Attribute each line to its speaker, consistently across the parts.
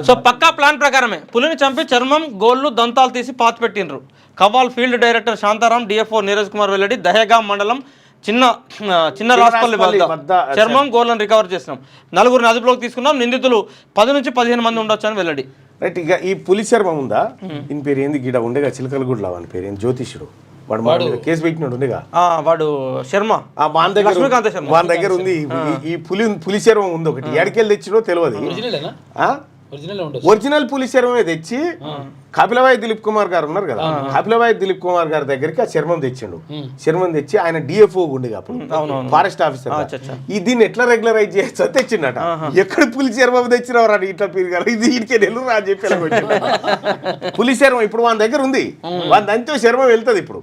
Speaker 1: So పక్కా plan ప్రకారమే పులిని చంపి చర్మం, గోళ్ళు, దంతాలు తీసి పాతి పెట్టిండ్రు. Kawal field director Shantaram, DFO Neeraj Kumar వెల్లడి. దహేగాం మండలం చిన్న రాస్పల్లి వద్ద చర్మం, గోళ్ళను రికవర్ చేసినాం. 4 అదుపులోకి తీసుకున్నాం. నిందితులు 10 నుంచి 15 మంది ఉండొచ్చు అని వెల్లడి.
Speaker 2: రైట్. ఇక ఈ పులి చర్మం ఉందా, ఈయన పేరు ఏంది, గిడ ఉండేగా చిలకల గుడ్లా అని పేరు ఏంది, జ్యోతిష్యుడు, వాడు కేసు పెట్టినాడు ఉండేగా,
Speaker 1: వాడు శర్మ,
Speaker 2: వాని దగ్గర ఉంది ఈ పులి చర్మం ఉంది ఒకటి. ఎడకెళ్ళి తెచ్చినో తెలియదు. ఒరిజినల్ పులి చర్మమే తెచ్చి కపిలవాయి దిలీప్ కుమార్ గారు ఉన్నారు కదా, కపిలవాయి దిలీప్ కుమార్ గారి దగ్గరికి ఆ చర్మం తెచ్చిండు. చర్మం తెచ్చి ఆయన డిఎఫ్ఓ ఉండేగా అప్పుడు, ఫారెస్ట్ ఆఫీసర్. దీన్ని ఎట్లా రెగ్యులరైజ్ చేయొచ్చు అని తెచ్చిండట. ఎక్కడ పులి చర్మం తెచ్చినవరా ఇట్లా పీరు గారు, ఇది ఇంటికే నెల్లూరు అని చెప్పి పులి చర్మం ఇప్పుడు వాని దగ్గర ఉంది. వాని దాంతో చర్మం వెళ్తుంది ఇప్పుడు.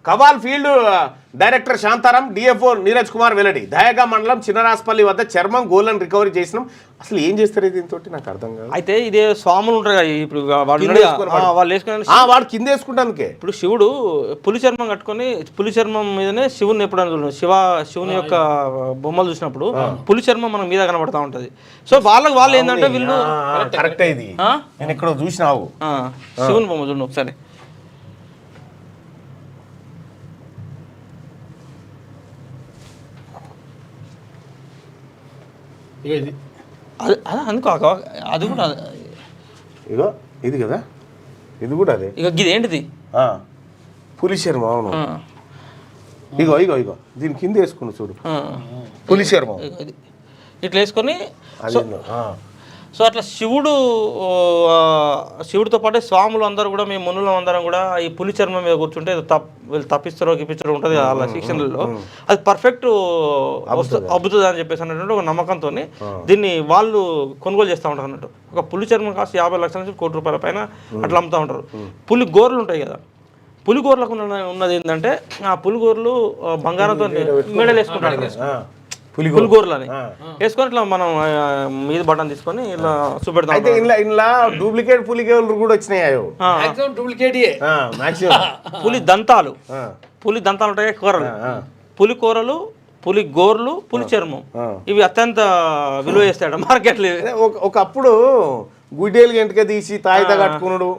Speaker 2: Kawal field director Shantaram, DFO Neeraj Kumar వెల్లడి. దహేగా మండలం చిన్నరాస్పల్లి వద్ద చర్మం, గోళ్ళను రికవరీ చేసినాం. అసలు ఏం చేస్తారు దీంతో నాకు అర్థం కాదు.
Speaker 1: అయితే ఇదే స్వాములు ఉంటారు కదా, ఇప్పుడు వాడు
Speaker 2: కింద వేసుకుంటానికే.
Speaker 1: ఇప్పుడు శివుడు పులి చర్మం కట్టుకొని, పులి చర్మం మీదనే శివుని ఎప్పుడైనా చూడండి, శివుని యొక్క బొమ్మలు చూసినప్పుడు పులి చర్మం మన మీద కనబడతా ఉంటది. సో వాళ్ళు ఏంటంటే వీళ్ళు
Speaker 2: కరెక్ట్. ఇది నేను ఎక్కడో చూసినావు,
Speaker 1: శివుని బొమ్మ చూడండి ఒకసారి. అందుకో అది కూడా
Speaker 2: ఇగో ఇది కదా, ఇది కూడా అదే.
Speaker 1: ఇక ఇది ఏంటిది,
Speaker 2: పులి చర్మం. అవును, ఇగో ఇగో ఇగో దీని కింద వేసుకుని చూడు, పులి చర్మం
Speaker 1: ఇట్లా వేసుకొని. సో అట్లా శివుడితో పాటు స్వాములు అందరూ కూడా, మేము మునులు అందరం కూడా ఈ పులి చర్మం మీద కూర్చుంటే వీళ్ళు తప్పిస్తారో గిప్పిస్తారో ఉంటుంది కదా అలా శిక్షణలో, అది పర్ఫెక్ట్ అబ్బుతుంది అని చెప్పేసి అన్నట్టు ఒక నమ్మకంతో దీన్ని వాళ్ళు కొనుగోలు చేస్తూ ఉంటారు అన్నట్టు. ఒక పులి చర్మం కాస్ట్ 50 లక్షల నుంచి ₹1,00,00,000 పైన అట్లా అమ్ముతూ ఉంటారు. పులి గోర్లు ఉంటాయి కదా, పులి గోర్లకు ఉన్నది ఏంటంటే, ఆ పులి గోర్లు బంగారంతో మెడలు వేసుకుంటారు, పులిగోర్లు అని వేసుకొని ఇట్లా మనం మీద బటన్ తీసుకొని ఇలా చూపెడతాం.
Speaker 2: అయితే ఇలా డూప్లికేట్ పులిగోర్లు కూడా వచ్చినాయో,
Speaker 1: పులి దంతాలు ఉంటాయి, కూరలు, పులి కూరలు, పులి గోర్లు, పులి చర్మం, ఇవి అత్యంత విలువ చేస్తాడు మార్కెట్లో.
Speaker 2: ఒకప్పుడు గుడ్డేలు గంటగా తీసి తాయిత కట్టుకున్నాడు.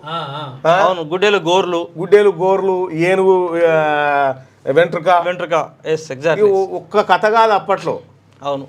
Speaker 1: అవును, గుడ్డేలు గోర్లు,
Speaker 2: ఏనుగు వెంట్రుక.
Speaker 1: Yes exactly.
Speaker 2: ఒక్క కథ కాదు అప్పట్లో.
Speaker 1: అవును.